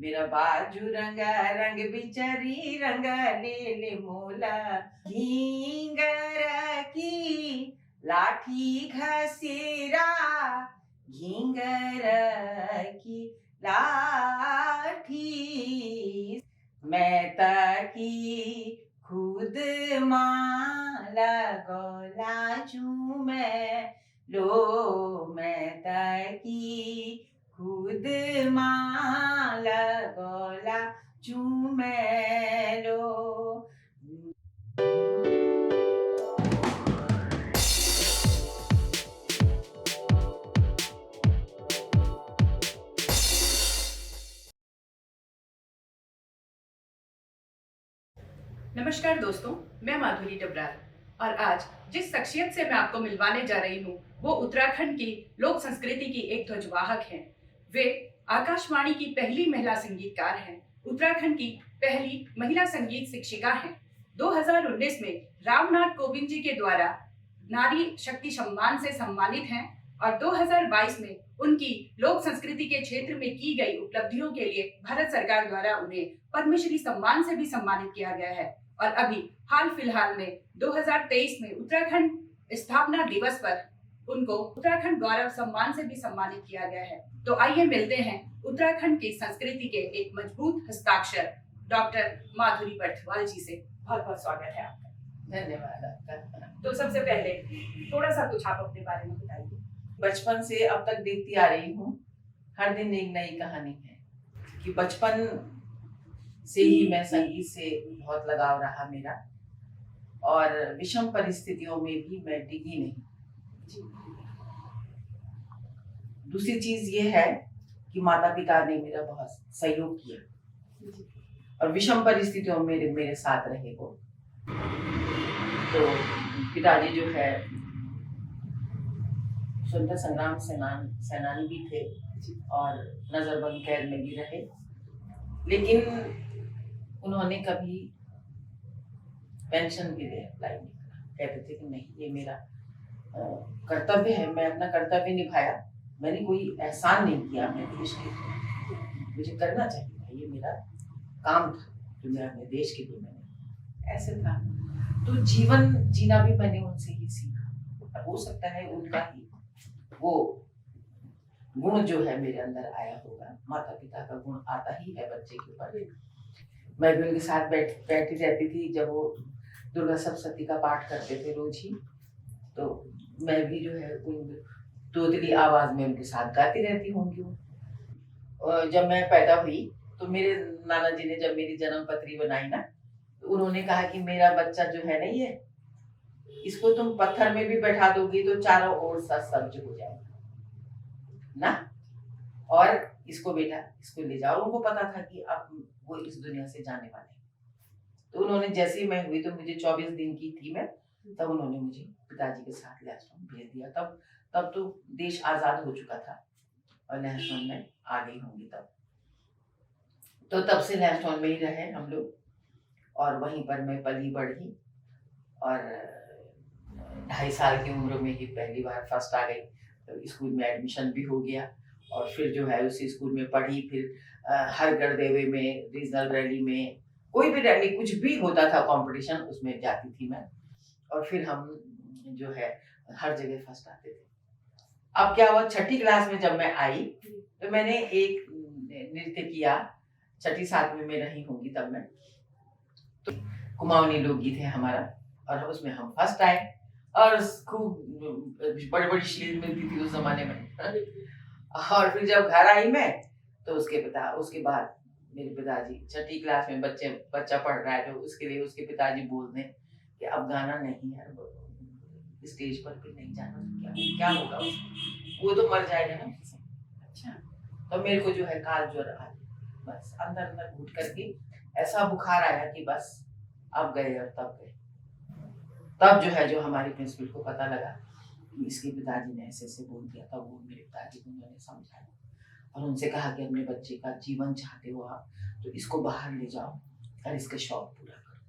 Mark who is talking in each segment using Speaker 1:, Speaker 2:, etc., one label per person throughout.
Speaker 1: मेरा बाजू रंगा रंग बिचारी रंगा ले ले मोला घींगर की लाठी घसेरा घींगर की लाठी मैं तकी खुद माला गोला मैं लो मैं तकी खुद माला गोला मैं लो।
Speaker 2: नमस्कार दोस्तों, मैं माधुरी डबराल और आज जिस शख्सियत से मैं आपको मिलवाने जा रही हूँ वो उत्तराखंड की लोक संस्कृति की एक ध्वजवाहक हैं। वे आकाशवाणी की पहली महिला संगीतकार हैं, उत्तराखंड की पहली महिला संगीत शिक्षिका हैं। 2019 में रामनाथ कोविंद जी के द्वारा नारी शक्ति सम्मान से सम्मानित हैं और 2022 में उनकी लोक संस्कृति के क्षेत्र में की गई उपलब्धियों के लिए भारत सरकार द्वारा उन्हें पद्मश्री सम्मान से भी सम्मानित किया गया है। और अभी हाल फिलहाल में 2023 में उत्तराखंड स्थापना दिवस पर उनको उत्तराखंड गौरव सम्मान से भी सम्मानित किया गया है। तो आइए मिलते हैं उत्तराखंड की संस्कृति के एक मजबूत हस्ताक्षर डॉक्टर माधुरी बर्थवाल जी से। बहुत बहुत स्वागत है आपका।
Speaker 1: धन्यवाद आपका।
Speaker 2: तो सबसे पहले थोड़ा सा कुछ आप अपने बारे में बताइए।
Speaker 1: बचपन से अब तक देखती आ रही हूँ, हर दिन एक नई कहानी है कि बचपन से ही मैं संगीत से बहुत लगाव रहा मेरा और विषम परिस्थितियों में भी मैं टिकी नहीं। दूसरी चीज ये है कि माता पिता ने मेरा बहुत सहयोग किया और विषम परिस्थितियों में मेरे साथ रहे वो। तो पिताजी जो है स्वतंत्रता संग्राम सेनानी भी थे और नजरबंद कैद में भी रहे, लेकिन उन्होंने कभी पेंशन भी अप्लाई नहीं करा। कहते थे कि नहीं, ये मेरा कर्तव्य है, मैं अपना कर्तव्य निभाया, मैंने कोई एहसान नहीं किया अपने देश के लिए, मुझे करना चाहिए था, ये मेरा काम था जो मैं अपने देश के लिए मैंने ऐसे था। तो जीवन जीना भी मैंने उनसे ही सीखा। हो सकता है उनका ही वो गुण जो है मेरे अंदर आया होगा। माता पिता का गुण आता ही है बच्चे के ऊपर। मैं भी उनके साथ बैठी रहती थी जब वो दुर्गा सप्तशती का पाठ करते थे रोज ही, तो मैं भी जो है उन तोतली आवाज में उनके साथ गाती रहती होंगी। और जब मैं पैदा हुई तो मेरे नाना जी ने जब मेरी जन्म पत्री बनाई ना, तो उन्होंने कहा कि मेरा बच्चा जो है ना, ये इसको तुम पत्थर में भी बैठा दोगी तो चारों ओर सा सब्ज हो जाएगा ना, और इसको बेटा इसको ले जाओ। उनको पता था कि अब वो इस दुनिया से जाने वाले हैं। तो उन्होंने जैसे ही मैं हुई, तो मुझे 24 दिन की थी मैं, तब उन्होंने मुझे पिताजी के साथ लहसुन भेज दिया। तब तो देश आजाद हो चुका था और लहसुन में आ गई होंगी तब। तो तब से लहसुन में ही रहे हम लोग और वहीं पर मैं पली बढ़ी और 2.5 साल की उम्र में ही पहली बार फर्स्ट आ गई, तो स्कूल में एडमिशन भी हो गया और फिर जो है उसी स्कूल में पढ़ी। फिर हर गढ़देवे में, रीजनल रैली में, कोई भी रैली कुछ भी होता था कंपटीशन, उसमें जाती थी मैं और फिर हम जो है हर जगह फर्स्ट आते थे। अब क्या हुआ, 6ठी क्लास में जब मैं आई तो मैंने एक नृत्य किया, 6ठी 7वीं में रही होंगी तब मैं, तो कुमाऊनी लोकगीत है हमारा और उसमें हम फर्स्ट आए और खूब बड़ी बड़ी शील्ड मिलती थी उस जमाने में। और फिर जब घर आई मैं तो उसके बाद मेरे पिताजी 6ठी क्लास में बच्चा पढ़ रहा है, तो उसके लिए उसके पिताजी बोल दें कि अब गाना नहीं है, स्टेज पर भी नहीं जाना, तो क्या होगा उसको, वो तो मर जाएगा ना। अच्छा, तो मेरे को जो है काल ज्वर आ गया, बस अंदर अंदर घुट करके ऐसा बुखार आया कि बस अब गए और तब गए। तब जो है जो हमारे प्रिंसिपल को पता लगा कि इसके पिताजी ने ऐसे ऐसे बोल दिया, तब वो मेरे पिताजी को मैंने समझाया और उनसे कहा कि अपने बच्चे का जीवन चाहते हो आप तो इसको बाहर ले जाओ और इसका शौक पूरा करो,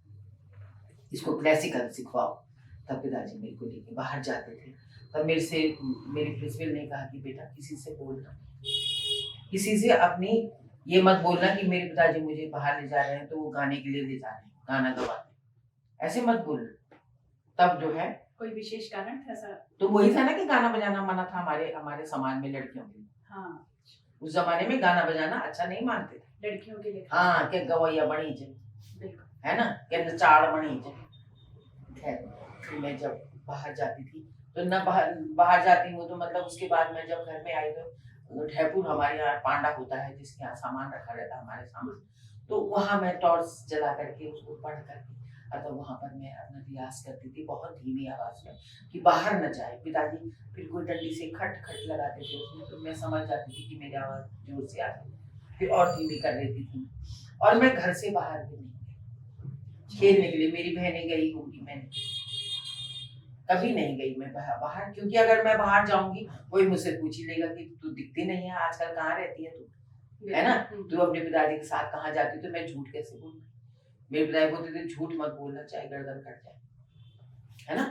Speaker 1: इसको क्लासिकल सिखवाओ। तब पिताजी मेरे को लेके बाहर जाते थे। तब मेरे प्रिंसिपल ने कहा कि बेटा किसी से बोलना, किसी से अपनी ये मत बोलना कि मेरे पिताजी मुझे बाहर ले जा रहे हैं तो वो गाने के लिए ले जा रहे हैं, गाना गवाने, ऐसे मत बोलना। तब जो है
Speaker 2: कोई विशेष कारण था ऐसा?
Speaker 1: तो वही था ना कि गाना बजाना मना था हमारे हमारे समाज में लड़कियों के लिए।
Speaker 2: हाँ,
Speaker 1: उस जमाने में गाना बजाना अच्छा नहीं मानते थे।
Speaker 2: लड़कियों के लिए।
Speaker 1: हाँ, क्या गवैया बनी जे,
Speaker 2: बिल्कुल।
Speaker 1: है ना, क्या नचाड़ बनी जे। खैर, फिर मैं जब बाहर जाती थी तो न बाहर जाती हूँ तो मतलब उसके बाद मैं जब घर में आई तो ढैपुर हमारे यहाँ पांडा होता है जिसके यहाँ सामान रखा रहता है हमारे सामान, तो वहां मैं टॉर्च जला करके उसको पढ़ करके तो वहां पर मैं अपना रियाज करती थी बहुत धीमी आवाज में कि बाहर न जाए। पिताजी फिर कोई डंडी से खट खट लगाते थे उसमें, तो मैं समझ जाती थी कि मेरी आवाज जोर से आ रही, फिर और धीमी कर देती थी। और मैं घर से बाहर भी नहीं गई खेलने के लिए, मेरी बहनें गई होंगी, मैंने कभी नहीं गई मैं बाहर, क्योंकि अगर मैं बाहर जाऊंगी कोई मुझसे पूछ ही लेगा कि तू दिखती नहीं है आजकल, कहाँ रहती है तू, है ना, तू अपने पिताजी के साथ कहाँ जाती, तो मैं झूठ कैसे बोलूं। मेरे पिताजी बोलते थे झूठ मत बोलना चाहे गर्दन कट जाए, है ना,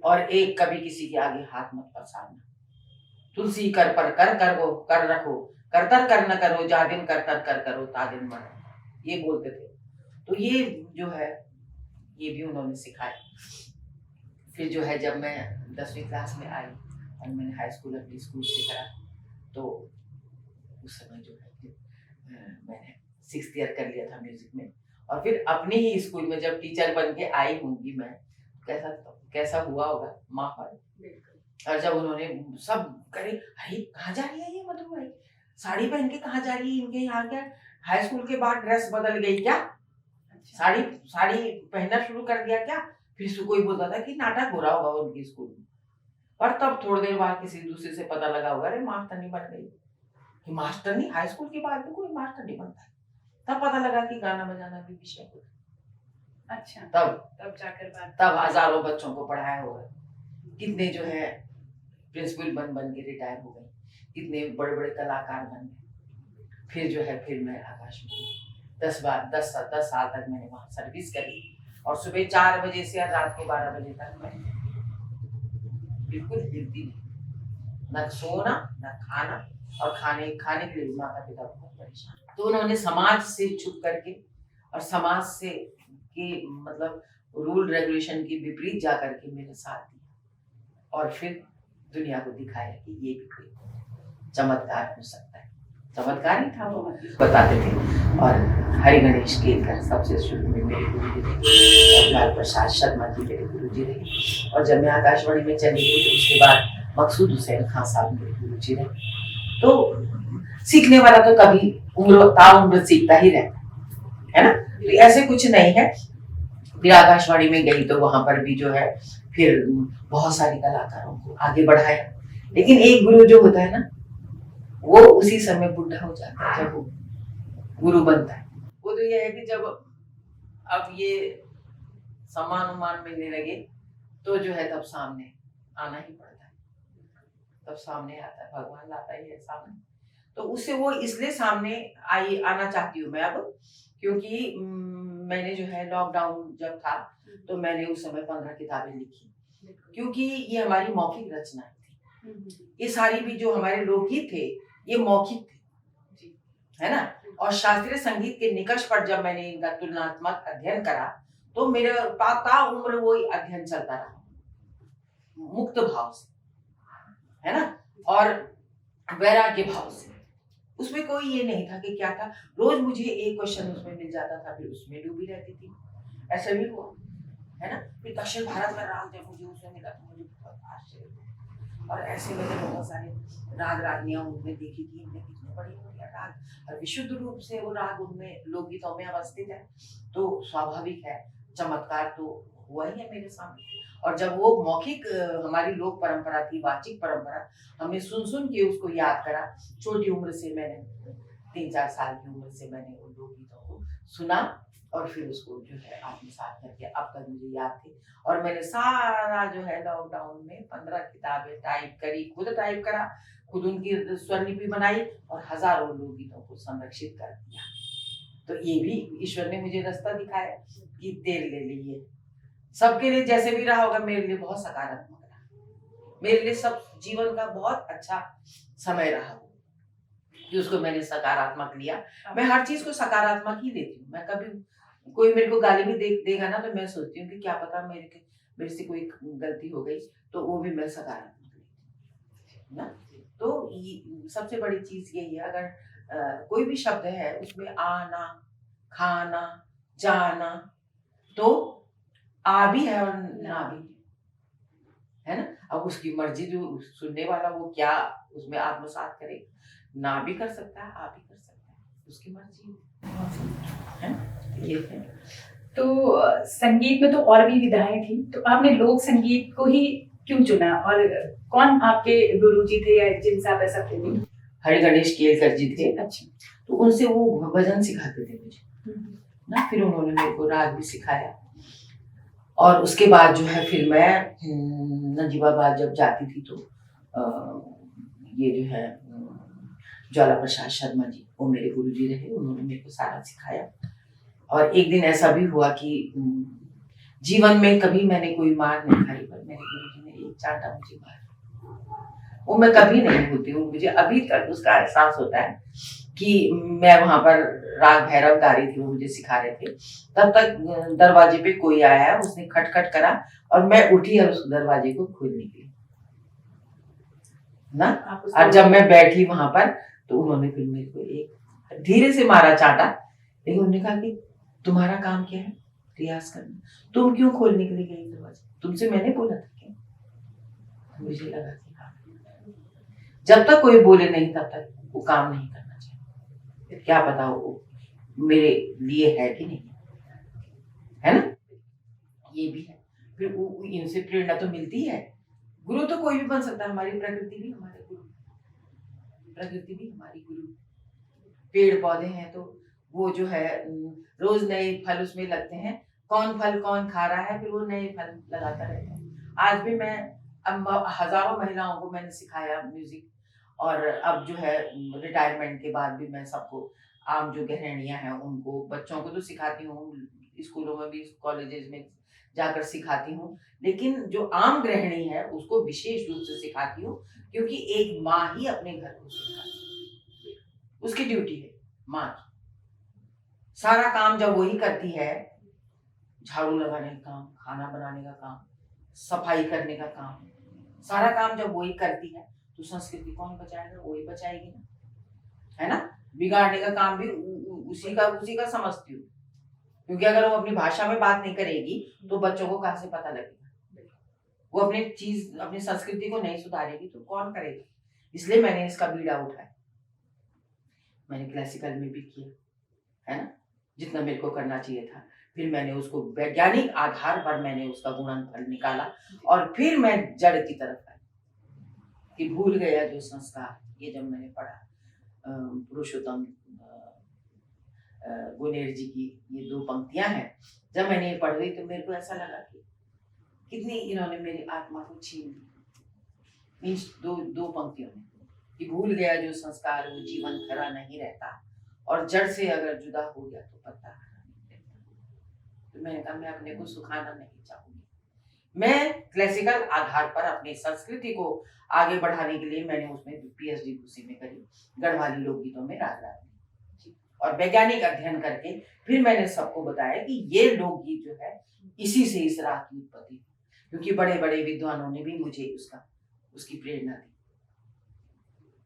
Speaker 1: और एक कभी किसी के आगे हाथ मत पसारना, तुलसी कर पर कर वो कर रखो, करतर कर न करो, जा दिन करतर कर करो ता दिन मरो, ये बोलते थे। तो ये जो है ये भी उन्होंने सिखाया। फिर जो है जब मैं 10वीं क्लास में आई और मैंने हाई स्कूल अपने स्कूल से करा, तो उस समय जो है मैंने 6th ईयर कर लिया था म्यूजिक में, और फिर अपने ही स्कूल में जब टीचर बन के आई होंगी मैं, कैसा कैसा हुआ होगा माहौल। और जब उन्होंने सब करे, अरे कहाँ जा रही है ये मधु भाई, साड़ी पहन के कहाँ जा रही है, इनके यहाँ क्या हाई स्कूल के बाद ड्रेस बदल गई क्या, साड़ी साड़ी पहनना शुरू कर दिया क्या। फिर से कोई बोलता था कि नाटक हो रहा होगा उनके स्कूल में, और तब थोड़ी देर बाद किसी दूसरे से पता लगा होगा अरे मास्टरनी बन गई, कि मास्टरनी हाई स्कूल के बाद भी कोई मास्टरनी बनता है। तब पता लगा कि गाना बजाना भी विषय होता।
Speaker 2: अच्छा,
Speaker 1: तब
Speaker 2: जाकर बात,
Speaker 1: तब हजारों बच्चों को पढ़ाया होगा, कितने जो है प्रिंसिपल बन के रिटायर हो गए, कितने बड़े बड़े कलाकार बन गए। फिर जो है फिर मैं आकाश में 10 साल तक मैंने वहां सर्विस करी, और सुबह 4 बजे से रात के 12 बजे तक मैं बिल्कुल हिलती नहीं, न सोना न खाना, और खाने के लिए माता पिता बहुत परेशान। तो उन्होंने समाज से छुप करके और समाज से के मतलब रूल रेगुलेशन के विपरीत जा करके मेरे साथ दिया, और फिर दुनिया को दिखाया कि ये भी कोई चमत्कार हो सकता है। चमत्कार ही था वो, बताते थे। और हरि गणेश केलकर सबसे शुरू में मेरे गुरु जी रहे, और लाल प्रसाद शर्मा जी मेरे गुरु जी रहे, और जब मैं आकाशवाणी में चली गई तो उसके बाद मकसूद हुसैन खान साहब मेरे गुरु जी रहे। तो सीखने वाला तो कभी उम्र सीखता ही रहता है ना, तो ऐसे कुछ नहीं है। फिर आकाशवाणी में गई तो वहां पर भी जो है फिर बहुत सारे कलाकारों को आगे बढ़ाया, लेकिन एक गुरु जो होता है ना वो उसी समय बुढ़ा हो जाता है जब वो गुरु बनता है। वो तो ये है कि जब अब ये सम्मान उम्मान मिलने लगे तो जो है तब सामने आना ही पड़ता है, तब सामने आता है, भगवान लाता ही है सामने। तो उससे वो इसलिए सामने आना चाहती हूँ मैं अब, क्योंकि मैंने जो है लॉकडाउन जब था तो मैंने उस समय 15 किताबें लिखी, क्योंकि ये हमारी मौखिक रचनाएं थी। ये सारी भी जो हमारे लोकगीत थे ये मौखिक थे, है ना, और शास्त्रीय संगीत के निकष पर जब मैंने इनका तुलनात्मक अध्ययन करा तो मेरे ता उम्र वो अध्ययन चलता रहा मुक्त भाव से, है ना, और वैराग्य भाव से। उसमें कोई ये नहीं था कि क्या था, रोज मुझे एक क्वेश्चन उसमें मिल जाता था, फिर उसमें डूबी रहती थी। ऐसा भी हुआ, है ना। फिर दक्षिण भारत का राग जब मुझे उसमें मिला तो मुझे बहुत आश्चर्य हुआ, और ऐसे मैंने बहुत सारे राग रागनियां उनमें देखी थी, इनमें कितने बढ़िया राग, और विशुद्ध रूप से वो राग उनमें लोकगीतों में अवस्थित है, तो स्वाभाविक है चमत्कार तो हुआ ही है मेरे सामने। और जब वो मौखिक हमारी लोक परंपरा थी, वाचिक परंपरा, हमने सुन के उसको याद करा। छोटी उम्र से मैंने 3-4 साल की उम्र से मैंने उन लोकगीतों को सुना, और फिर उसको जो है आत्मसात करके अब तक मुझे याद थे। और मैंने सारा जो है लॉकडाउन में 15 किताबें टाइप करी, खुद टाइप करा, खुद उनकी स्वरलिपि बनाई, और हजारों लोकगीतों को संरक्षित कर दिया। तो ये भी ईश्वर ने मुझे रास्ता दिखाया कि तेरे ले लिए, सबके लिए जैसे भी रहा होगा, मेरे लिए बहुत सकारात्मक रहा, मेरे लिए सब जीवन का बहुत अच्छा समय रहा। कि उसको मैंने सकारात्मक लिया। मैं हर चीज को सकारात्मक ही लेती हूँ। मैं कभी कोई मेरे को गाली भी देगा ना, तो मैं सोचती हूँ कि क्या पता मेरे से कोई गलती हो गई, तो वो भी मैं सकारात्मक लेती हूँ ना। तो सबसे बड़ी चीज यही है, अगर कोई भी शब्द है उसमें आना, खाना, जाना, तो आ भी है और ना भी है ना। अब उसकी मर्जी, जो सुनने वाला वो क्या उसमें आत्मसात करे, ना भी कर सकता है, आ भी कर सकता है, उसकी मर्जी है ना। ये है।
Speaker 2: तो संगीत में तो और भी विधाएं थी, तो आपने लोक संगीत को ही क्यों चुना, और कौन आपके गुरुजी थे या जिनसे आप ऐसा प्रेमी?
Speaker 1: हरि गणेश केलकर जी थे।
Speaker 2: अच्छा।
Speaker 1: तो उनसे वो भजन सिखाते थे मुझे ना, फिर उन्होंने मेरे को राग भी सिखाया। और उसके बाद जो है फिर मैं नजीबाबाद जब जाती थी, तो ये जो है ज्वाला प्रसाद शर्मा जी, वो मेरे गुरुजी रहे, उन्होंने मेरे को सारा सिखाया। और एक दिन ऐसा भी हुआ कि जीवन में कभी मैंने कोई मार नहीं खाई, पर मेरे गुरुजी ने एक चांटा मुझे मारा, वो मैं कभी नहीं भूलती हूँ। मुझे अभी तक उसका एहसास होता है कि मैं वहां पर राग भैरव गा रही थी, वो मुझे सिखा रहे थे। तब तक दरवाजे पे कोई आया, उसने खटखट करा और मैं उठी और उस दरवाजे को खोलने के लिए ना। और जब मैं बैठी वहां पर, तो उन्होंने फिर मेरे को एक धीरे से मारा चांटा, लेकिन उन्होंने कहा कि तुम्हारा काम क्या है? रियाज करना। तुम क्यों खोलने के लिए गई दरवाजा? तुमसे मैंने बोला था क्या? मुझे लगा कि जब तक कोई बोले नहीं तब तक वो काम नहीं करना चाहिए। क्या पता वो मेरे लिए है कि नहीं, है ना। ये भी है। फिर इनसे प्रेरणा तो मिलती है। गुरु तो कोई भी बन सकता है, हमारी प्रकृति भी हमारे गुरु, प्रकृति भी हमारी गुरु। पेड़ पौधे हैं तो वो जो है रोज नए फल उसमें लगते हैं, कौन फल कौन खा रहा है, फिर वो नए फल लगाता रहता है। आज भी मैं हजारों महिलाओं को मैंने सिखाया म्यूजिक, और अब जो है रिटायरमेंट के बाद भी मैं सबको, आम जो गृहिणियां हैं उनको, बच्चों को तो सिखाती हूँ, स्कूलों में भी कॉलेजेस में जाकर सिखाती हूँ, लेकिन जो आम गृहिणी है उसको विशेष रूप से सिखाती हूँ, क्योंकि एक माँ ही अपने घर को सिखाती है, उसकी ड्यूटी है माँ की। सारा काम जब वही करती है, झाड़ू लगाने का काम, खाना बनाने का काम, सफाई करने का काम, सारा काम जब वही करती है, तो संस्कृति कौन बचाएगा? वही बचाएगी ना, है ना। बिगाड़ने का काम भी उसी का समझती हूँ, क्योंकि अगर वो अपनी भाषा में बात नहीं करेगी तो बच्चों को कहाँ से पता लगेगा? वो अपनी संस्कृति को नहीं सुधारेगी तो कौन करेगा? इसलिए मैंने इसका बीड़ा उठाया। मैंने क्लासिकल में भी किया, है ना, जितना मेरे को करना चाहिए था। फिर मैंने उसको वैज्ञानिक आधार पर मैंने उसका गुणनफल निकाला, और फिर मैं जड़ की तरफ आई कि भूल गया जो संस्कार। ये जब मैंने पढ़ा पुरुषोत्तम गुनेर जी की ये 2 पंक्तियां हैं, जब मैंने ये पढ़ रही तो मेरे को ऐसा लगा कि कितनी इन्होंने मेरी आत्मा को छीन ली। इन दो पंक्तियों में कि भूल गया जो संस्कार वो जीवन खरा नहीं रहता, और जड़ से अगर जुदा हो गया तो पत्ता हरा नहीं रहता। तो मैंने कहा मैं अपने को सुखाना नहीं चाहूंगी। मैं क्लासिकल आधार पर अपनी संस्कृति को आगे बढ़ाने के लिए मैंने उसमें पीएचडी उसी में करी, गढ़वाली लोकगीतों में राग राग, और वैज्ञानिक अध्ययन करके फिर मैंने सबको बताया कि ये लोकगीत जो है इसी से इस राग की उत्पत्ति, क्योंकि बड़े बड़े विद्वानों ने भी मुझे उसकी प्रेरणा दी।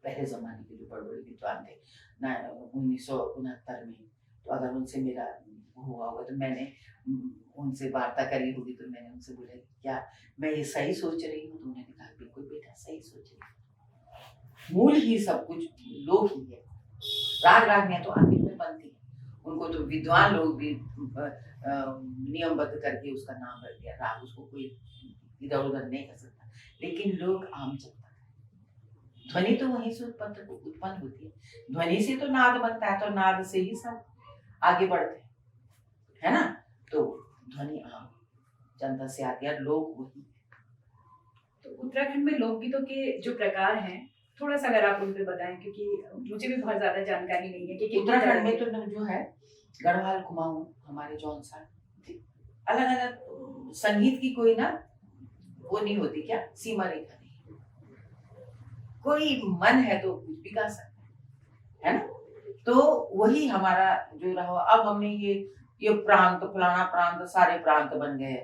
Speaker 1: पहले जमाने के जो बड़े बड़े विद्वान थे 1969 में, तो अगर उनसे मेरा हुआ होगा तो मैंने उनसे वार्ता करी होगी, तो मैंने उनसे बोला क्या मैं ये सही सोच रही हूँ? तो उन्होंने कहा बिल्कुल बेटा सही सोच रही हूँ। मूल ही सब कुछ लोक ही है। राग रागनियां तो आखिर में बनती है, उनको तो विद्वान लोग भी नियमबद्ध करके उसका नाम रख दिया राग, उसको कोई इधर उधर नहीं कर सकता। लेकिन लोग आम जनता, ध्वनि तो वहीं से उत्पन्न होती है, ध्वनि से तो नाद बनता है, तो नाद से ही सब आगे बढ़ते हैं, है ना। तो ध्वनि आम जनता से आती है, लोग वही।
Speaker 2: तो उत्तराखंड में लोकगीतों के जो प्रकार हैं, थोड़ा सा अगर आप उन पे बताएं, क्योंकि मुझे भी बहुत ज्यादा जानकारी नहीं है कि
Speaker 1: उत्तराखंड में तो जो है गढ़वाल कुमाऊं हमारे जौनसा, अलग अलग संगीत की कोई ना वो नहीं होती, क्या सीमा रेखा नहीं, कोई मन है तो कुछ भी गा सकता है, है ना। तो वही हमारा जो रहा। अब हमने ये प्रांत, फलाना प्रांत, सारे प्रांत बन गए,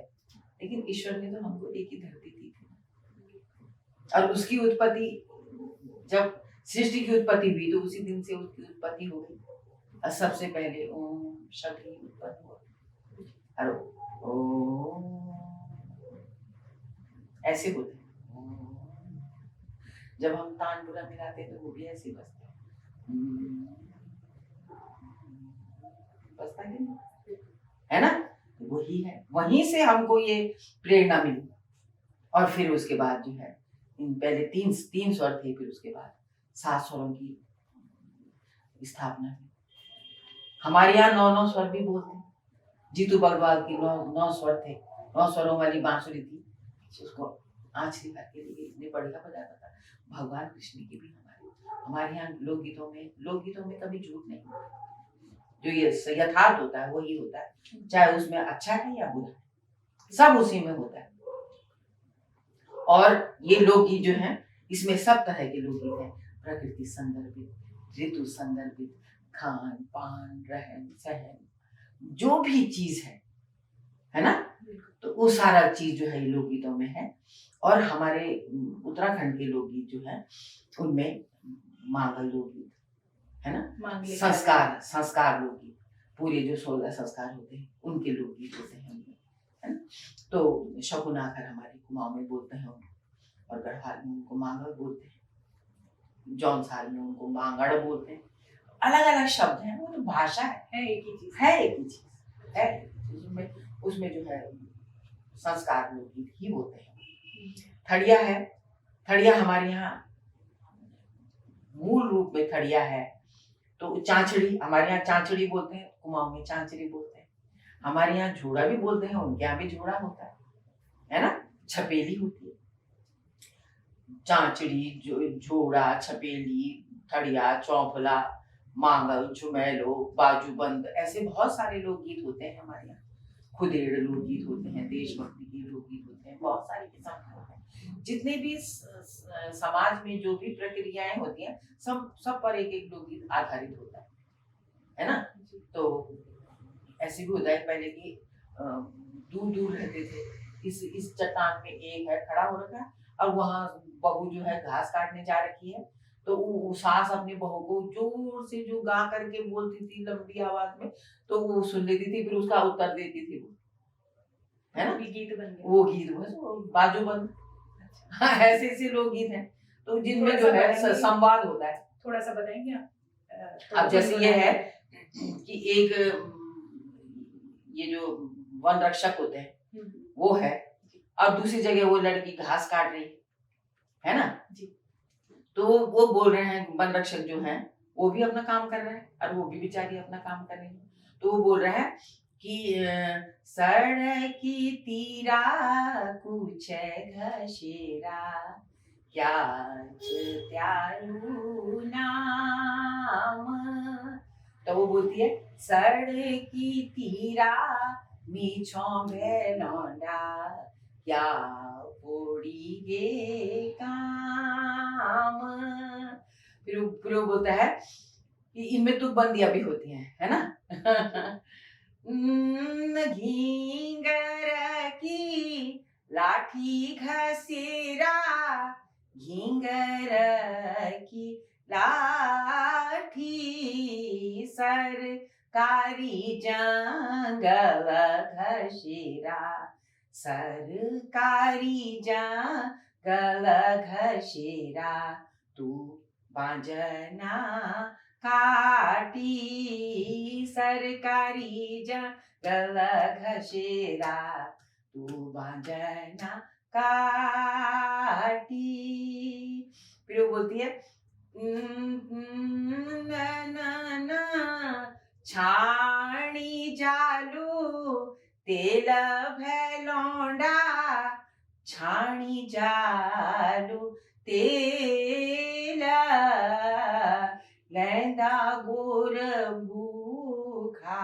Speaker 1: लेकिन ईश्वर ने तो हमको एक ही धरती दी थी, और उसकी उत्पत्ति, जब सृष्टि की उत्पत्ति हुई तो उसी दिन से उसकी उत्पत्ति हो गई। और सबसे पहले ओम शब्द ही उत्पन्न हुआ, और ओम ऐसे होते हैं। जब हम तानपुरा मिलाते हैं तो वो भी ऐसे बजता है, बजता है कि नहीं, है ना। वही है, वहीं से हमको ये प्रेरणा मिली। और फिर उसके बाद जो है, पहले तीन स्वर थे, फिर उसके बाद 7 स्वरों की स्थापना हुई। हमारे यहाँ 9 स्वर भी बोलते हैं। जीतू बगवाल की 9 स्वर थे, 9 स्वरों वाली बांसुरी थी, उसको आंचली करके लिए इतने बढ़िया बजाता था। भगवान कृष्ण की भी हमारे यहाँ लोकगीतों में कभी झूठ नहीं, जो ये यथार्थ होता है वही होता है, चाहे उसमें अच्छा है या बुरा है, सब उसी में होता है। और ये लोकगीत जो है, इसमें सब तरह के लोकगीत हैं, प्रकृति संदर्भित, ऋतु संदर्भित, खान पान, रहन सहन, जो भी चीज है ना, तो वो सारा चीज जो है ये लोकगीतों में है। और हमारे उत्तराखंड के लोकगीत जो है, उनमें मांगल लोकगीत है ना, संस्कार लोकगीत, पूरे जो 16 संस्कार होते हैं उनके लोकगीत होते हैं उनमें, है ना। तो शकुनाखर हमारे कुमाऊं में बोलते हैं उनको, और गढ़वाल में उनको मांगल बोलते हैं, जौनसाल में उनको मांगड़ बोलते हैं। अलग अलग शब्द हैं, वो तो भाषा है, एक ही चीज है। उसमें जो है संस्कार लोकगीत ही होते हैं। थड़िया है, थड़िया हमारे यहाँ मूल रूप में थड़िया है। तो चांचड़ी, हमारे यहाँ चांचड़ी बोलते हैं, कुमाऊं में चांचड़ी बोलते हैं। हमारे यहाँ झोड़ा भी बोलते हैं, उनके यहाँ भी झोड़ा होता है ना। छपेली होती है, चांचड़ी, झोड़ा, छपेली, थड़िया, चौफला, मांगल, झुमैलो, बाजूबंद, ऐसे बहुत सारे लोकगीत होते हैं हमारे यहाँ। खुदेड़ लोकगीत होते हैं, देशभक्ति के लोकगीत होते हैं, बहुत सारे किस्म के होते हैं। जितने भी समाज में जो भी प्रक्रियाएं होती हैं, सब पर एक एक लोकगीत आधारित होता है ना। तो ऐसे भी होता है, पहले की दूर दूर रहते थे, इस चट्टान में एक है खड़ा हो रखा है, और वहां बहू जो है घास काटने जा रखी है, तो वो सास अपने बहू को जोर से जो गा करके बोलती थी लंबी आवाज में, तो वो सुन लेती थी, फिर उसका उत्तर देती थी वो, है ना। गीत बन गया, वो गीत बस बाजूबंद। हाँ, ऐसे लोकगीत हैं, तो जिनमें जो है संवाद होता है। थोड़ा सा बताएंगे आप? अब जैसे ये है कि एक ये जो वन रक्षक होते हैं वो है, और दूसरी जगह वो लड़की घास काट रही है ना जी। तो वो बोल रहे हैं, वन रक्षक जो है वो भी अपना काम कर रहे हैं, और वो भी बेचारी अपना काम कर रही है। तो वो बोल रहे हैं कि सड़की तीरा कुछ घसेरा, क्या त्यारू नाम। तो वो बोलती है, सड़की तीरा मीछो में लौंडा, क्या पोड़ी गे काम। फिर वो बोलता है कि इनमें तुकबंदियां भी होती हैं, है ना। घींगर की लाठी घसेरा, घींगर की लाठी, सरकारी जंगल घसेरा, सरकारी जंगल घसेरा, तू बाजना काटी, सरकारी जंगल घसेरा, तू बाजना काटी। फिर वो बोलती है, छाणी जालू तेल भैलौंडा, छाणी जालू तेल लैंदा गोर भूखा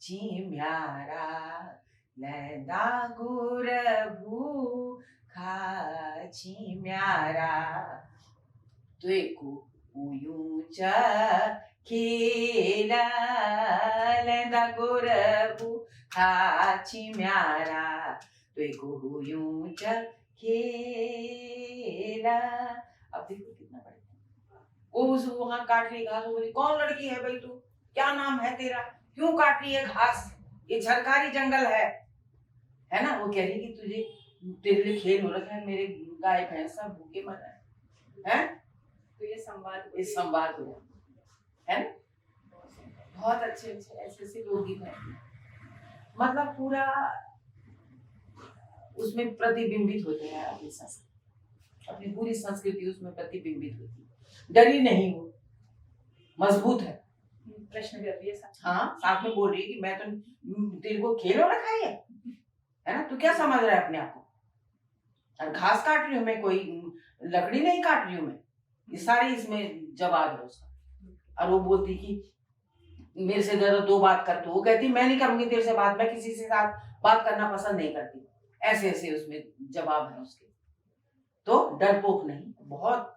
Speaker 1: छिम्यारा, लैंदा गोर भूखा छिम्यारा। तो एक ऊंचा खेला लेंदा गोरबू हाची म्यारा तो ऊंचा खेला। अब देखो कितना बड़ा वो उस वहां काट रही घास, बोली कौन लड़की है भाई तू, क्या नाम है तेरा, क्यों काट रही है घास, ये झरकारी जंगल है ना। वो कह रही कि तुझे तेरे लिए खेल हो रखा है, मेरे गाय भैंस सब भूखे मर रहे हैं।
Speaker 2: तो ये संवाद
Speaker 1: इस संवाद हुआ है ना। बहुत अच्छे अच्छे ऐसे ऐसे लोकगीत हैं, मतलब पूरा उसमें प्रतिबिंबित होते हैं अपनी संस्कृति, अपनी पूरी संस्कृति उसमें प्रतिबिंबित होती है। डरी नहीं, वो मजबूत है,
Speaker 2: प्रश्न कर रही है।
Speaker 1: हाँ साथ में बोल रही है कि मैं तो तेरे को खेल हो रखा है ना, तू क्या समझ रहा है अपने आप को, और घास काट रही हूँ मैं, कोई लकड़ी नहीं काट रही हूँ मैं, ये सारी इसमें जवाब है उसका। और वो बोलती कि मेरे से जरा दो बात कर, तो वो कहती मैं नहीं करूंगी तेरे से बात, मैं किसी से साथ बात करना पसंद नहीं करती। ऐसे ऐसे उसमें जवाब है उसके। तो डरपोक नहीं, बहुत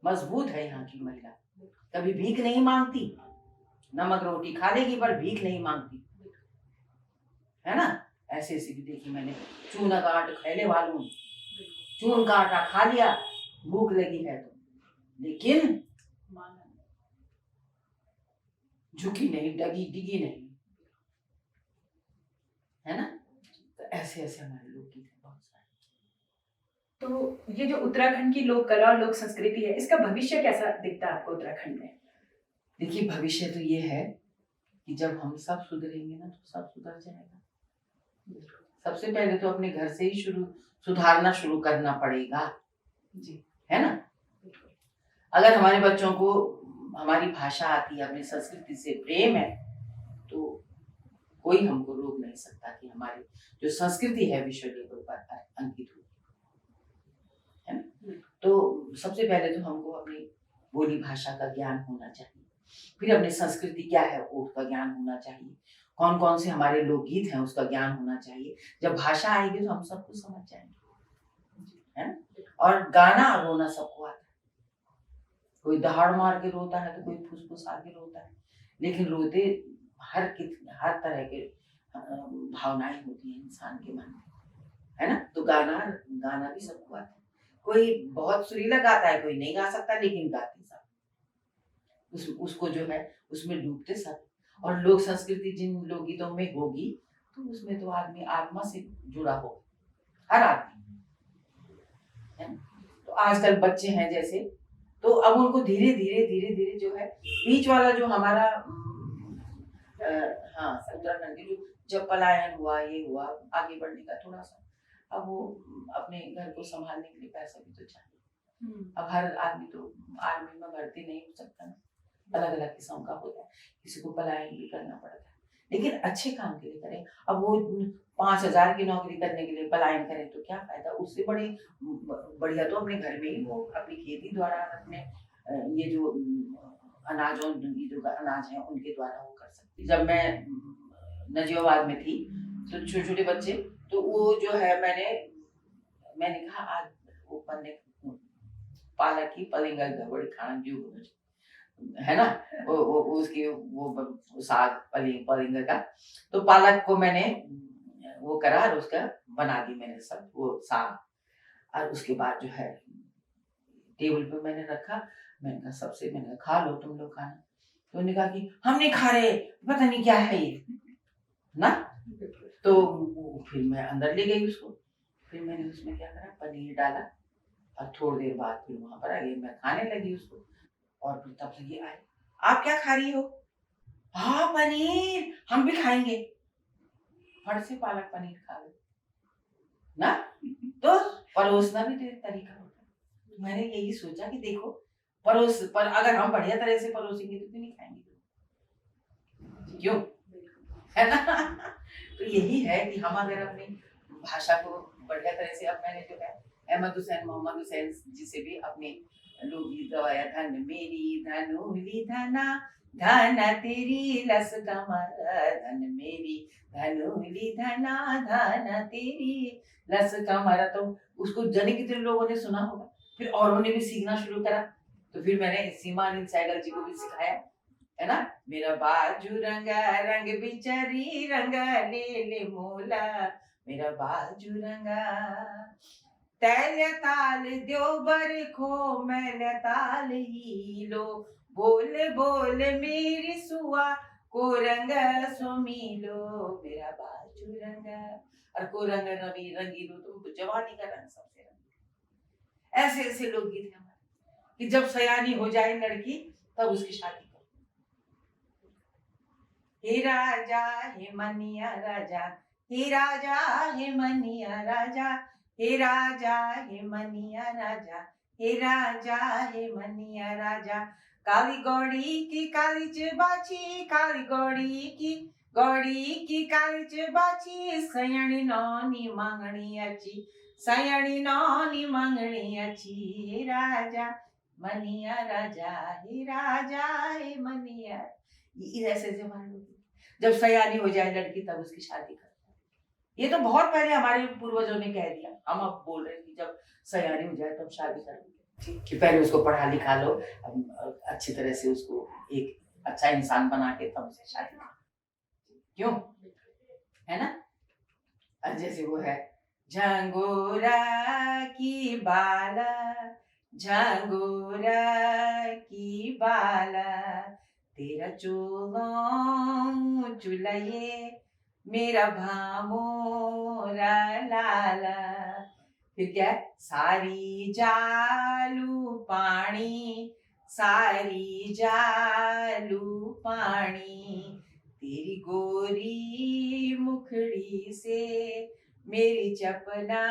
Speaker 1: मजबूत है यहाँ की महिला, कभी भीख नहीं मांगती, नमक रोटी खा लेगी पर भीख नहीं मांगती, है ना। ऐसे ऐसे भी देखी मैंने, चूना का आटा खैले वालों, चून का आटा खा लिया, भूख लगी है तो, लेकिन झुकी नहीं, डगी डिगी नहीं, है ना। तो ऐसे ऐसे हमारे लोकगीत हैं बहुत सारे।
Speaker 2: तो ये जो उत्तराखंड की लोक कला और लोक संस्कृति है, इसका भविष्य कैसा दिखता है आपको उत्तराखंड में?
Speaker 1: देखिए भविष्य तो ये है कि जब हम सब सुधरेंगे ना तो सब सुधर जाएगा। सबसे पहले तो अपने घर से ही सुधारना शुरू करना पड़ेगा जी, है ना। अगर हमारे बच्चों को हमारी भाषा आती है, अपनी संस्कृति से प्रेम है, तो कोई हमको रोक नहीं सकता कि हमारी जो संस्कृति है विश्व लेवल पर अंकित हो, है ना। तो सबसे पहले तो हमको अपनी बोली भाषा का ज्ञान होना चाहिए, फिर अपनी संस्कृति क्या है उसका ज्ञान होना चाहिए, कौन कौन से हमारे लोकगीत हैं उसका ज्ञान होना चाहिए। जब भाषा आएगी तो हम सब कुछ समझ जाएंगे, है ना। और गाना और रोना सबको आता है, कोई दहाड़ मार के रोता है तो कोई फुसफुस आके रोता है, लेकिन रोते हर तरह के भावनाएं होती हैं इंसान के मन में, है ना। तो गाना भी सबको आता है, कोई बहुत सुरीला गाता है, कोई नहीं गा सकता, लेकिन गाते सब उसको जो है उसमें डूबते सब। और लोक संस्कृति जिन लोकगीतों में होगी तो उसमें तो आदमी आत्मा से जुड़ा हो, हर आदमी, है ना। तो आजकल बच्चे हैं जैसे, तो अब उनको धीरे धीरे जो है बीच वाला जो हमारा हाँ उत्तराखंड के जो जब पलायन हुआ, ये हुआ आगे बढ़ने का थोड़ा सा, अब वो अपने घर को संभालने के लिए पैसा भी तो चाहिए। अब हर आदमी तो आर्मी में भर्ती नहीं हो सकता ना, अलग अलग किस्म का होता है, किसी को पलायन भी करना पड़ता है, लेकिन अच्छे काम के लिए करें। अब वो 5,000 की नौकरी करने के लिए पलायन करें तो क्या फायदा, उससे बड़े बढ़िया तो अपने घर में ही वो अपनी खेती द्वारा, अपने ये जो अनाजों जो अनाज है उनके द्वारा वो कर सकती। जब मैं नजीबाबाद में थी तो छोटे छोटे बच्चे, तो वो जो है मैंने कहा आज वो पन्ने पालक की पलिंगा गड़बड़ी खाना जो है ना, वो उसकी वो साग पलिंगा का, तो पालक को मैंने वो करा और उसका बना दी मैंने सब वो साग, और उसके बाद जो है टेबल पे मैंने रखा, मैंने कहा मैंने कहा खा लो तुम लोग खाना, तो उन्होंने कहा कि हम नहीं खा रहे, पता नहीं क्या है ये ना। तो फिर मैं अंदर ले गई उसको, फिर मैंने उसमें क्या करा, पनीर डाला, और थोड़ी देर बाद फिर वहां पर आ गई, मैं खाने लगी उसको, और फिर तब से ये आए, आप क्या खा रही हो, हाँ पनीर, हम भी खाएंगे, फट से पालक पनीर खा लो ना। तो परोसना भी तो तरीका होता है। मैंने यही सोचा कि देखो पर अगर हम बढ़िया तरह से परोसेंगे तो क्यों नहीं खाएंगे, क्यों, है ना। तो यही है कि हम अगर अपनी भाषा को बढ़िया तरह से, अब मैंने जो है मोहम्मद हुसैन जी से भी अपने लोकगीत गवाया, धन मेरी धनुली धना धन तेरी लस कमर, धन मेरी धनुली धना धन तेरी लस कमर। तो उसको जाने कितने लोगों ने सुना होगा, फिर औरों ने भी सीखना शुरू करा, तो फिर मैंने सीमा अनिल सहगल जी को भी सिखाया, है ना। मेरा बाजू रंगा रंग बिचारी रंगा ले मोला, मेरा बाजू रंगा तैल ताल द्योबर खो मैल ताल ही लो, बोल बोल मेरी सुआ को रंग सुमीलो, मेरा बाजू रंगा और को रंग रवि रंगीलो, तो जवानी का रंग सबसे रंग। ऐसे ऐसे लोकगीत हैं हमारे कि जब सयानी हो जाए लड़की तब उसकी शादी करो। हे राजा हे मनिया राजा, हे राजा हे मनिया राजा, हे राजा हे मनिया राजा, हे राजा हे मनिया राजा, काली गौड़ी की काली बाची, काली गौड़ी की काली बाची, सयणी नौनी मांगणी अच्छी, सयणी नौनी मांगणी अच्छी, हे राजा मनिया राजा, हे राजा हे मनिया। ये ऐसे ऐसे हमारे लोग, जब सयानी हो जाए लड़की तब उसकी शादी कर। ये तो बहुत पहले हमारे पूर्वजों ने कह दिया, हम अब बोल रहे हैं कि जब सयानी हो जाए तब शादी करो, कि पहले उसको पढ़ा लिखा लो, अच्छी तरह से उसको एक अच्छा इंसान बना के तब उसे शादी करो, क्यों, है ना। अब जैसे वो है, झंगोरा की बाला, झंगोरा की बाला, तेरा चोलों चुलाए मेरा भामोरा लाला। फिर क्या है, सारी जालू पानी, सारी जालू पानी, तेरी गोरी मुखड़ी से मेरी चपना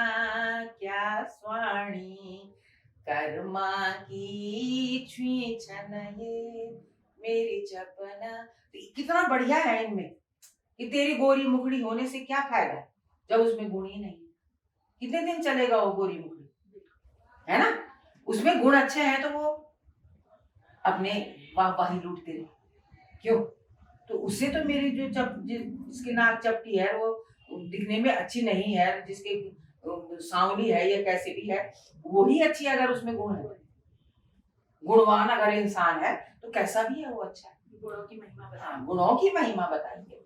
Speaker 1: क्या स्वाणी, कर्मा की छुई छन ये मेरी चपना। कितना बढ़िया है इनमें कि तेरी गोरी मुखड़ी होने से क्या फायदा है जब उसमें गुण ही नहीं है। कितने दिन चलेगा वो गोरी मुखड़ी, है ना। उसमें गुण अच्छे हैं तो वो अपने वाहवाही लूटते रहे, क्यों। तो उससे तो मेरी जो जिसकी नाक चपटी है वो दिखने में अच्छी नहीं है, जिसके सांवली है या कैसे भी है, वही अच्छी है अगर उसमें गुण है। गुणवान अगर इंसान है तो कैसा भी है वो अच्छा है।
Speaker 2: गुणों की महिमा
Speaker 1: हाँ, गुणों की महिमा बताइए,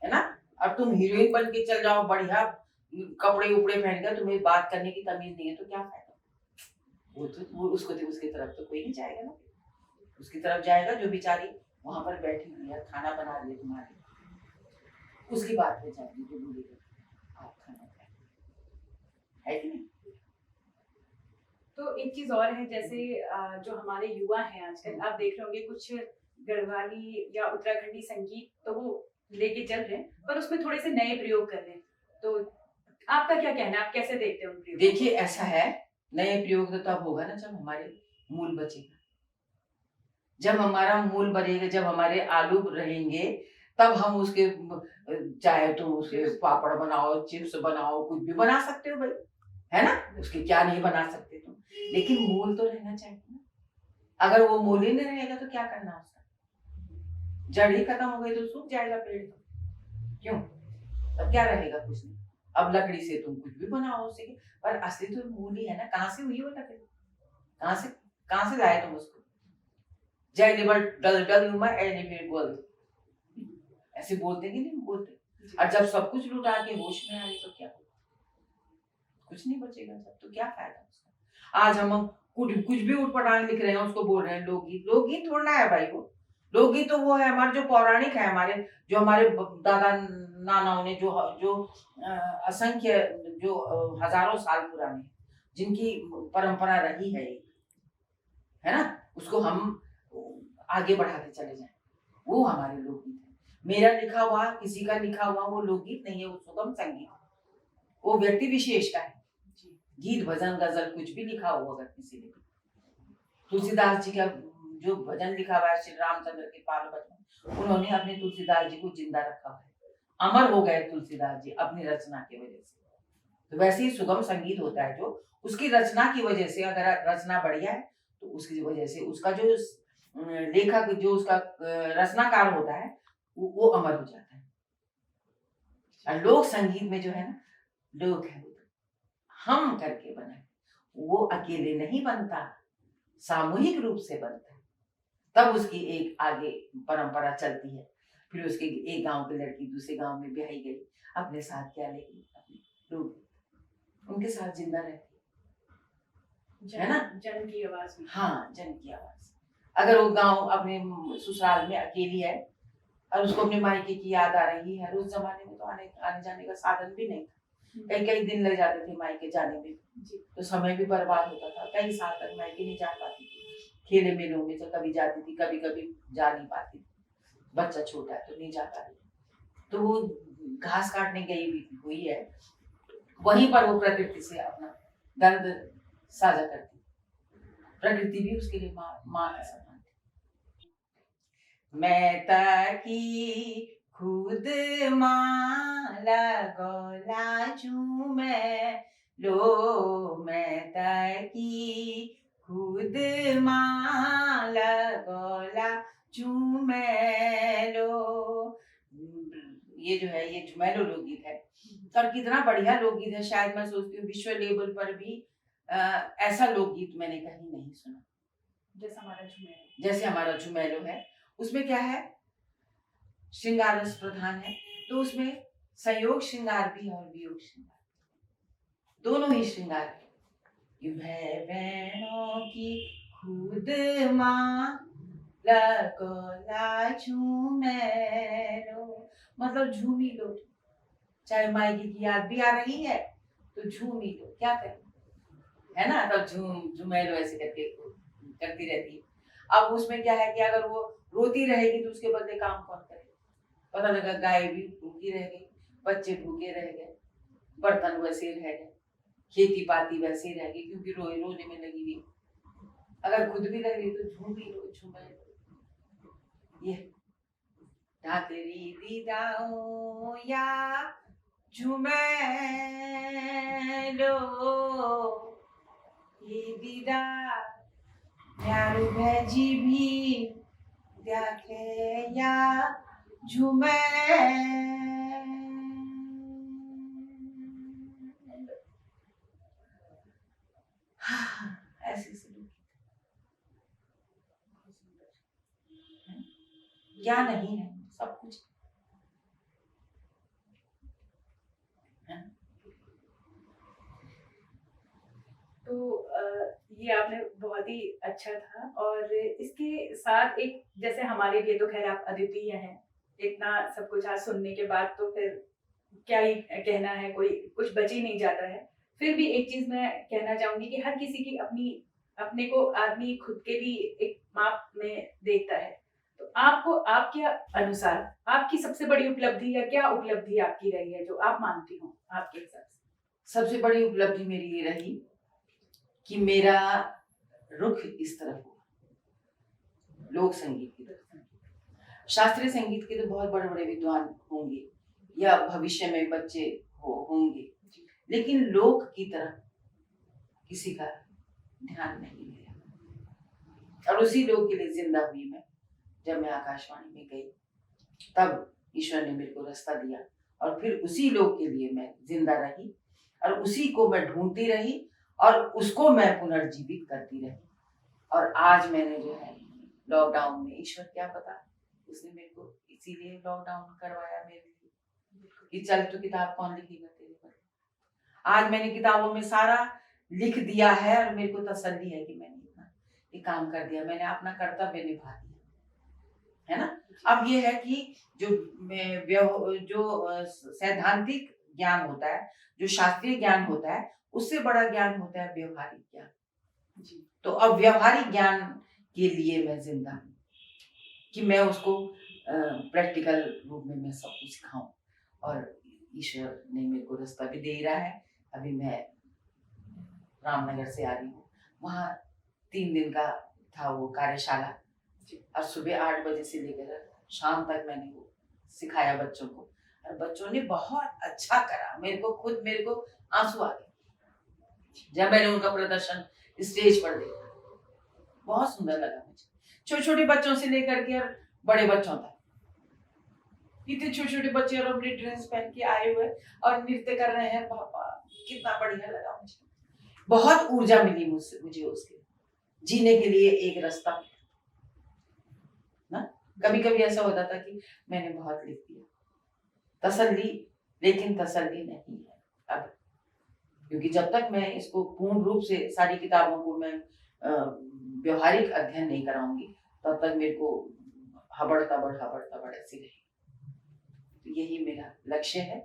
Speaker 1: है ना। अब तुम हीरोइन बन के चल जाओ, बढ़िया कपड़े उपड़े पहन कर, तुम्हें बात करने की तमीज नहीं है तो क्या फायदा। वो उसको उसकी तरफ तो कोई नहीं जाएगा ना, उसकी तरफ जाएगा जो बेचारी वहां पर बैठी हुई है, खाना बना रही है तुम्हारे, उसकी बात पे जाएगी जो बोलेगी आप खाना खाए, है कि नहीं।
Speaker 2: तो एक चीज और है, जैसे जो हमारे युवा हैं आजकल, आप देख रहे होंगे कुछ गढ़वाली या उत्तराखंडी संगीत तो वो लेके चल रहे हैं, पर उसमें थोड़े से नए प्रयोग कर रहे हैं, तो आपका क्या कहना है, आप कैसे देखते हैं उन प्रयोग?
Speaker 1: देखिए ऐसा है, नए प्रयोग तो तब होगा ना जब हमारे मूल बचेगा, जब हमारा मूल बनेगा, जब हमारे आलू रहेंगे तब हम उसके, चाहे तो उसके पापड़ बनाओ, चिप्स बनाओ, कुछ भी बना सकते हो भाई, है ना। उसके क्या नहीं बना सकते तुम, लेकिन मूल तो रहना चाहिए ना। अगर वो मूल ही नहीं रहेगा तो क्या करना उसका, जड़ ही खत्म हो गई तो सूख जाएगा पेड़, तो क्यों, अब क्या रहेगा, कुछ नहीं। अब लकड़ी से तुम कुछ भी बनाओ उससे, पर असली तो मूल ही है ना। कहाँ से हुई वो लकड़ी, कहाँ से लाए तुम उसको। जय लिबर डल डल यूमा एलिमेंट बोल, ऐसे बोलते कि नहीं बोलते। और जब सब कुछ लुटा के होश में आए तो क्या होगा, कुछ नहीं बचेगा जब, तो क्या फायदा उसका। आज हम कुछ भी उठपटांग लिख रहे हैं, उसको बोल रहे हैं लोकगीत। लोकगीत थोड़ा है भाई, वो लोकगीत तो वो है हमारे जो पौराणिक है, हमारे जो हमारे दादा नानाओं ने जो जो असंख्य जो हजारों साल पुराने, जिनकी परंपरा रही है ना, उसको हम आगे बढ़ाते चले जाएं, वो हमारे लोकगीत है। मेरा लिखा हुआ, किसी का लिखा हुआ वो लोकगीत नहीं है, वो सुगम संगीत, वो व्यक्ति विशेष का है। गीत भजन गजल कुछ भी लिखा हो अगर किसी ने, तुलसीदास जी का जो भजन लिखा हुआ है श्री रामचंद्र के पाल भजन, उन्होंने अपने तुलसीदास जी को जिंदा रखा हुआ है, अमर हो गए तुलसीदास जी अपनी रचना की वजह से। तो वैसे ही सुगम संगीत होता है जो उसकी रचना की वजह से, अगर रचना बढ़िया है तो उसकी वजह से उसका जो लेखक, जो उसका रचनाकार होता है वो अमर हो जाता है। और लोक संगीत में जो है ना, लोक है वो हम करके बना, वो अकेले नहीं बनता, सामूहिक रूप से बनता है, तब उसकी एक आगे परंपरा चलती है। फिर उसके एक गांव की लड़की दूसरे गांव में ब्याही गई, अपने साथ क्या लेगी, अपने लोग उनके साथ जिंदा रहती है ना।
Speaker 2: जन की आवाज में।
Speaker 1: हाँ, जन की आवाज। अगर वो गांव अपने ससुराल में अकेली है और उसको अपने मायके की याद आ रही है, उस जमाने में तो आने आने जाने का साधन भी नहीं था, कई कई दिन लग जाते थे मायके जाने में, तो समय भी बर्बाद होता था, कई साल तक मायके नहीं जा पाती थी। खेले मेलों में तो कभी जाती थी, कभी कभी जा नहीं पाती थी, बच्चा छोटा है तो नहीं जा पा रही। तो वो घास काटने गई हुई है, वहीं पर वो प्रकृति से अपना दर्द साझा करती, प्रकृति भी उसके लिए माँ का समान थी। मैं ताकि खुद माँ लगोला मैं लो, मैं ताकि खुद माँ लगोला मैं लो। ये जो है ये झुमैलो लोकगीत है, और कितना बढ़िया लोकगीत है। शायद मैं सोचती हूँ विश्व लेवल पर भी ऐसा लोकगीत मैंने कहीं नहीं सुना जैसे हमारा झुमैलो है। उसमें क्या है, श्रृंगार रस प्रधान है, तो उसमें संयोग श्रृंगार भी है और वियोग श्रृंगार, दोनों ही श्रृंगार है। बहनों की खुद माँ लगोला झूमेलो, मतलब झूमी लो, चाहे मायके की याद भी आ रही है तो झूमी लो, क्या करें, है ना। तब झूमेलो ऐसे करके करती रहती है। अब उसमें क्या है कि अगर वो रोती रहेगी तो उसके बदले काम कौन करे। पता लगा गाय भी भूखी रह गई, बच्चे भूखे रह गए, बर्तन वैसे रह गए, खेती पाती वैसे रह गई, क्योंकि रोने में लगी हुई। अगर खुद भी लगी तो झूमी लो, झूमे ये ढाकरी दीदाओ या झूमे लो, ये दीदा प्यारू भैजी भी देखे या झूमे। ऐसे क्या नहीं है, सब कुछ है।
Speaker 2: तो ये आपने बहुत ही अच्छा था, और इसके साथ एक, जैसे हमारे लिए तो खैर आप अद्वितीय हैं, इतना सब कुछ आज सुनने के बाद तो फिर क्या ही कहना है, कोई कुछ बच ही नहीं जाता है। फिर भी एक चीज मैं कहना चाहूंगी कि हर किसी की अपने को आदमी खुद के भी एक माप में देखता है। तो आपको आपके अनुसार आपकी सबसे बड़ी उपलब्धि या क्या उपलब्धि आपकी रही है जो आप मानती हो आपके हिसाब से?
Speaker 1: सबसे बड़ी उपलब्धि मेरी ये रही कि मेरा रुख इस तरफ हुआ, लोक संगीत की तरफ। शास्त्रीय संगीत के तो बहुत बड़े बड़े विद्वान होंगे या भविष्य में बच्चे होंगे, लेकिन लोक की तरफ किसी का ध्यान नहीं दिया। और उसी लोक के लिए जिंदा हुई मैं। जब मैं आकाशवाणी में गई तब ईश्वर ने मेरे को रास्ता दिया, और फिर उसी लोक के लिए मैं जिंदा रही, और उसी को मैं ढूंढती रही, और उसको मैं पुनर्जीवित करती रही। और आज मैंने जो है लॉकडाउन में, ईश्वर क्या पता उसने मेरे को इसीलिए लॉकडाउन करवाया मेरे लिए कि चल तो किताब कौन लिखेगा तेरे पर। आज मैंने किताबों में सारा लिख दिया है, और मेरे को तसल्ली है कि मैंने इतना ये काम कर दिया, मैंने अपना कर्तव्य निभा दिया, है ना। अब ये है कि जो सैद्धांतिक ज्ञान होता है, जो शास्त्रीय ज्ञान होता है, उससे बड़ा ज्ञान होता है व्यवहारिक ज्ञान। तो अब व्यवहारिक ज्ञान के लिए मैं जिंदा हूँ कि मैं उसको प्रैक्टिकल रूप में मैं सबको सिखाऊं, और ईश्वर ने मेरे को रास्ता भी दे रहा है। अभी मैं रामनगर से आ रही हूँ, वहाँ 3 दिन का था वो कार्यशाला, और सुबह 8 बजे से लेकर शाम तक मैंने वो सिखाया बच्चों को, और बच्चों ने बहुत अच्छा करा। मेरे को आंसू आ गए जब मैंने उनका प्रदर्शन स्टेज पर देखा। बहुत सुंदर लगा मुझे, छोटे छोटे बच्चों से लेकर के और बड़े बच्चों तक, इतने छोटे छोटे बच्चे और अपनी ड्रेस पहन के आए हुए और नृत्य कर रहे हैं। कितना बढ़िया लगा मुझे, बहुत ऊर्जा मिली मुझे उसके जीने के लिए एक रास्ता ना। कभी कभी ऐसा होता था कि मैंने बहुत लिख दिया, तसल्ली, लेकिन तसल्ली नहीं है अब, क्योंकि जब तक मैं इसको पूर्ण रूप से सारी किताबों को मैं व्यवहारिक अध्ययन नहीं कराऊंगी, तब तक मेरे को हबड़ तबड़ ऐसी रहेगी। तो यही मेरा लक्ष्य है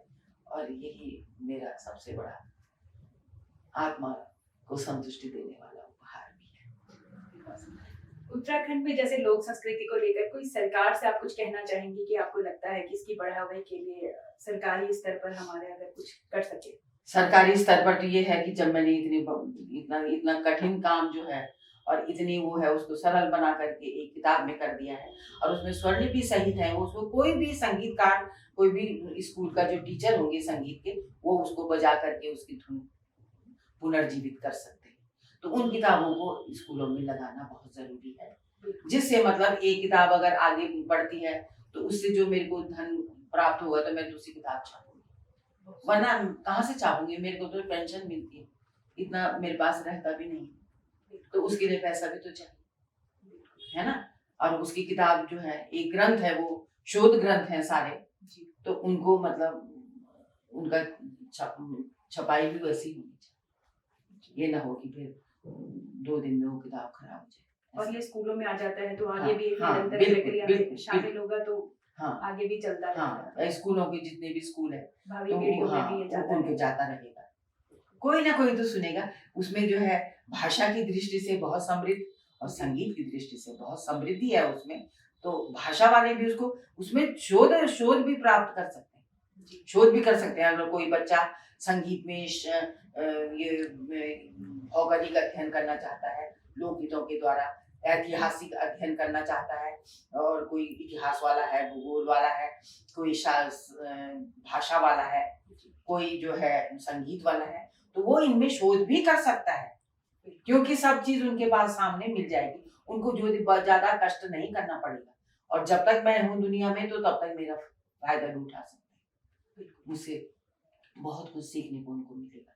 Speaker 1: और यही मेरा सबसे बड़ा आत्मा को संतुष्टि देने वाला उपहार भी है।
Speaker 2: उत्तराखंड में जैसे लोक संस्कृति को लेकर कोई सरकार से आप कुछ कहना चाहेंगे कि आपको लगता है कि इसकी बढ़ावे के लिए सरकारी स्तर पर हमारे अगर कुछ कर सके?
Speaker 1: सरकारी स्तर पर तो ये है कि जब मैंने इतना इतना कठिन काम जो है और इतनी वो है उसको सरल बना करके एक किताब में कर दिया है, और उसमें स्वरलिपि भी सहित है, उसको कोई भी संगीतकार, कोई भी स्कूल का जो टीचर होंगे संगीत के, वो उसको बजा करके उसकी धुन पुनर्जीवित कर सकते हैं। तो उन किताबों को स्कूलों में लगाना बहुत जरूरी है, जिससे मतलब एक किताब अगर आगे बढ़ती है तो उससे जो मेरे को धन प्राप्त होगा तो मैं दूसरी किताब छापूंगी, वरना कहाँ से छापूंगी? मेरे को तो पेंशन मिलती है, इतना मेरे पास रहता भी नहीं, तो उसके लिए पैसा भी तो चाहिए, है ना। और उसकी किताब जो है एक ग्रंथ है, वो शोध ग्रंथ है सारे, तो उनको मतलब उनका छपाई भी वैसी होनी चाहिए, ये ना हो कि फिर 2 दिन में वो किताब खराब हो जाए।
Speaker 2: और ये स्कूलों में आ जाता है तो आगे भी
Speaker 1: हाँ,
Speaker 2: निरंतर प्रक्रिया में शामिल होगा तो
Speaker 1: हाँ,
Speaker 2: आगे भी चलता रहेगा।
Speaker 1: हाँ, स्कूलों के जितने भी स्कूल है
Speaker 2: भावी
Speaker 1: तो
Speaker 2: पीढ़ियों
Speaker 1: वो,
Speaker 2: में
Speaker 1: हाँ,
Speaker 2: भी ये जाता
Speaker 1: उनको जाता रहेगा, कोई ना कोई तो सुनेगा। उसमें जो है भाषा की दृष्टि से बहुत समृद्ध और संगीत की दृष्टि से बहुत समृद्धि है उसमें, तो भाषा वाले भी उसको उसमें शोध भी प्राप्त कर सकते हैं, शोध भी कर सकते हैं। अगर कोई बच्चा संगीत में ये भौगोलिक अध्ययन करना चाहता है, लोकगीतों के द्वारा ऐतिहासिक अध्ययन करना चाहता है, और कोई इतिहास वाला है, भूगोल वाला है, कोई भाषा वाला है, कोई जो है संगीत वाला है, तो वो इनमें शोध भी कर सकता है, क्योंकि सब चीज उनके पास सामने मिल जाएगी, उनको जो ज्यादा कष्ट नहीं करना पड़ेगा। और जब तक मैं हूँ दुनिया में तो तब तक मेरा फायदा भी उठा सकते हैं, मुझसे बहुत कुछ सीखने को उनको मिलेगा,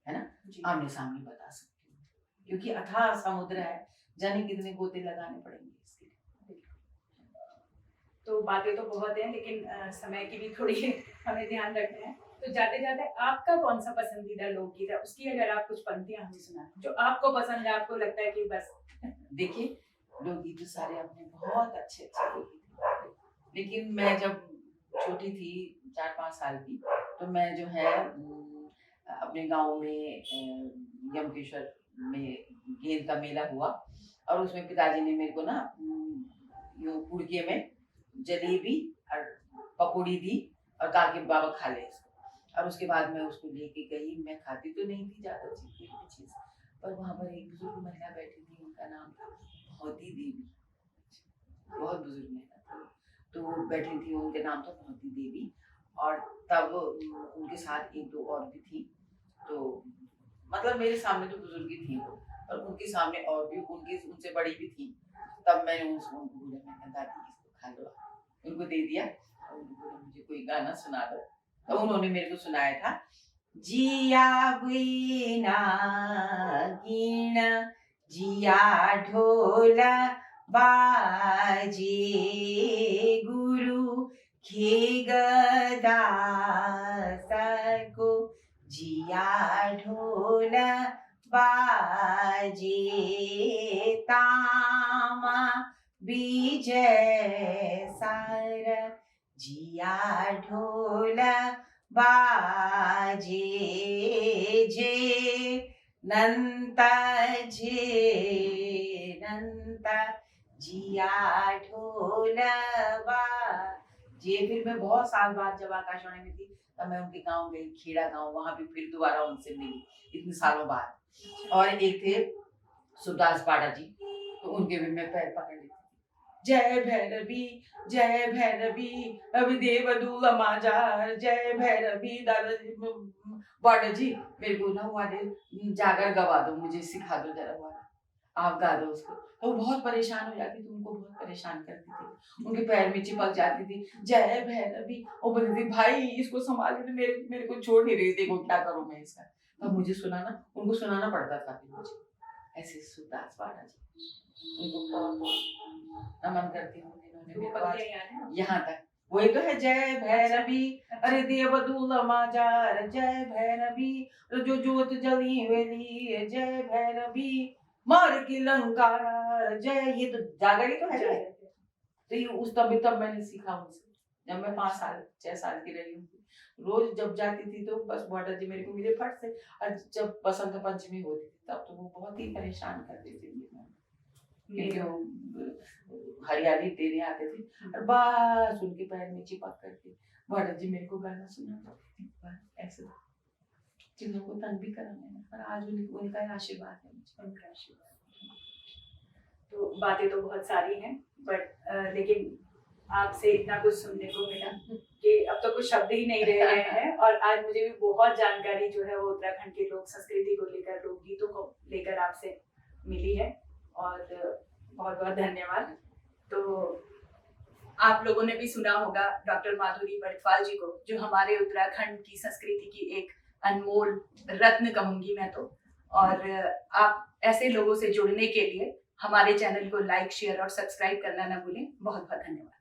Speaker 1: है ना। आमने सामने बता सकती हूँ, क्योंकि अथाह समुद्र है, जाने कितने गोते लगाने पड़ेंगे इसके लिए।
Speaker 2: तो बातें तो बहुत हैं, लेकिन समय की भी थोड़ी हमें ध्यान रखना है। तो जाते जाते आपका कौन सा पसंदीदा लोकगीत है, उसकी अगर आप कुछ पंक्तियां हमें सुना जो आपको पसंद है, आपको लगता है कि बस।
Speaker 1: देखिए, लोकगीत सारे अपने बहुत अच्छे लोकगीत हैं, लेकिन मैं जब छोटी थी 4-5 साल की, तो मैं जो है अपने गांव में यमकेश्वर में गेंद का मेला हुआ, और उसमें पिताजी ने मेरे को ना यूं कुड़के में जलेबी और पकौड़ी दी और कहा कि बाबा खा ले इसको। और उसके बाद मैं उसको लेके गई, मैं खाती तो नहीं थी ज्यादा चीज, पर वहां पर एक बुजुर्ग महिला बैठी थी, उनका नाम था भौती देवी, बहुत बुजुर्ग महिला थी, तो वो बैठी थी, उनके नाम था भौती देवी। और तब उनके साथ 1-2 और भी थी, तो मतलब मेरे सामने तो बुजुर्ग थी वो, और उनके सामने और भी उनसे बड़ी भी थी। तब मैंने उनको बोला, मैंने दादी इसको खा लो, उनको दे दिया, और उनको बोला मुझे कोई गाना सुना दो, तो उन्होंने मेरे को सुनाया था, जिया वीणा गिण जिया ढोल बाजे गुरु खे गदा को, जिया ढोल बाजे तामा विजय सार, जिया ढोल बाजे जे नंता जिया ढोल बाजे। फिर मैं बहुत साल बाद जब आकाशवाणी में थी, तब मैं उनके गांव गई, खेड़ा गांव, वहां भी फिर दोबारा उनसे मिली इतने सालों बाद। और एक थे सुरदास पाड़ा जी, तो उनके भी मैं पैर पकड़ लेती, जय भैरवी जय भैरवी अभी देवदूल माजार, जय भैरवी दादाजी पाड़ा जी, मेरे को ना वाले जाकर गवा दो, मुझे सिखा दो जरा वाला, आप गा दो उसको। तो वो बहुत परेशान हो जाती थी, उनको बहुत परेशान करती थी, उनके पैर में चिपक जाती थी जय भैरवी, और बोलती थी भाई इसको संभाल के, मेरे को छोड़ नहीं रही, देखो क्या करूं मैं इसका। तब मुझे सुनाना, उनको सुनाना पड़ता था फिर मुझे, ऐसे सूरदास बाड़ा जी, उनको बहुत बहुत नमन करती हूँ। इन्होंने
Speaker 2: वो
Speaker 1: मेरे को
Speaker 2: पंक्तियां याद है?
Speaker 1: यहाँ तक वही तो है, जय भैरवी अरे देवदूल माजार जय भैरवी, जो जोत जली वेली जय भैरवी, मार की लंकार जय, ये तो जागरी तो है। तो ये उस तब मैंने सीखा उनसे, जब मैं 5 साल 6 साल की रही हूँ। रोज जब जाती थी तो बस बॉर्डर जी मेरे को मिले फट से, और जब बसंत पंचमी होती थी तब तो वो बहुत ही परेशान करते थे क्योंकि वो हरियाली देने आते थे और बस उनके पैर में चिपक करके बॉर्डर जी मेरे को गाना सुनाते थे, ऐसे जिन को तंग भी करा मैंने, पर आज उनका आशीर्वाद है मुझे।
Speaker 2: उनका आशीर्वाद। तो बातें तो बहुत सारी हैं, बट लेकिन आपसे इतना कुछ सुनने को मिला कि अब तो कुछ शब्द ही नहीं रह गए हैं। और आज मुझे भी बहुत जानकारी जो है वो उत्तराखंड के लोक संस्कृति को लेकर, लोकगीतों को लेकर आपसे मिली है, और बहुत बहुत धन्यवाद। तो आप लोगों ने भी सुना होगा डॉक्टर माधुरी बड़फाल जी को, जो हमारे उत्तराखंड की संस्कृति की एक अनमोल रत्न कहूंगी मैं तो। और आप ऐसे लोगों से जुड़ने के लिए हमारे चैनल को लाइक, शेयर और सब्सक्राइब करना ना भूलें। बहुत बहुत धन्यवाद।